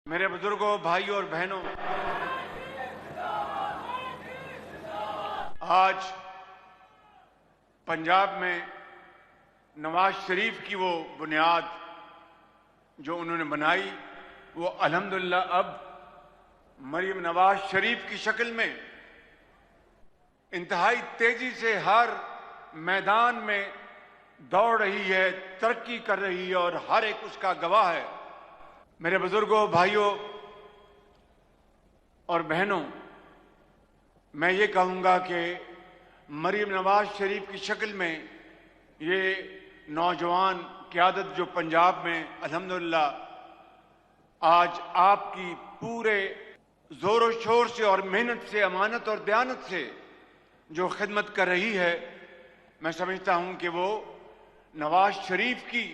मेरे बुजुर्गों, भाइयों और बहनों, आज पंजाब में नवाज शरीफ की वो बुनियाद जो उन्होंने बनाई, वो अल्हम्दुलिल्लाह अब मरीम नवाज शरीफ की शक्ल में इंतहाई तेजी से हर मैदान में दौड़ रही है, तरक्की कर रही है और हर एक उसका गवाह है। मेरे बुजुर्गों, भाइयों और बहनों, मैं ये कहूंगा कि मरीम नवाज शरीफ की शक्ल में ये नौजवान क़यादत जो पंजाब में अल्हम्दुलिल्लाह आज आपकी पूरे जोरों शोर से और मेहनत से, अमानत और दयानत से जो खिदमत कर रही है, मैं समझता हूं कि वो नवाज शरीफ की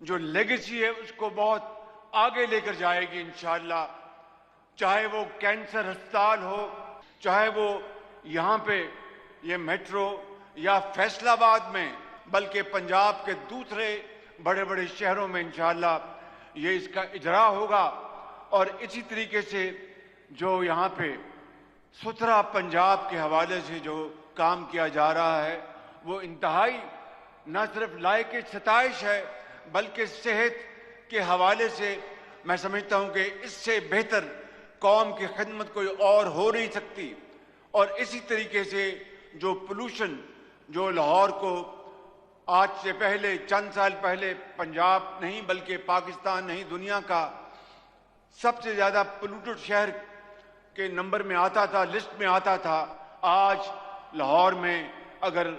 जो लेगेसी है उसको बहुत आगे लेकर जाएगी इंशाअल्लाह। चाहे वो कैंसर अस्पताल हो, चाहे वो यहां पे ये मेट्रो या फैसलाबाद में, बल्कि पंजाब के दूसरे बड़े बड़े शहरों में इंशाअल्लाह ये इसका इजरा होगा। और इसी तरीके से जो यहाँ पे सुथरा पंजाब के हवाले से जो काम किया जा रहा है, वो इंतहाई न सिर्फ लायक सताइश है, बल्कि सेहत के हवाले से मैं समझता हूं कि इससे बेहतर कौम की खिदमत कोई और हो नहीं सकती। और इसी तरीके से जो पोल्यूशन जो लाहौर को आज से पहले, चंद साल पहले पंजाब नहीं बल्कि पाकिस्तान नहीं, दुनिया का सबसे ज्यादा पोल्यूटेड शहर के नंबर में आता था, लिस्ट में आता था, आज लाहौर में अगर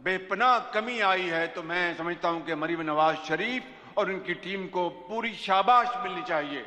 बेपनाह कमी आई है तो मैं समझता हूं कि मरीम नवाज शरीफ और उनकी टीम को पूरी शाबाश मिलनी चाहिए।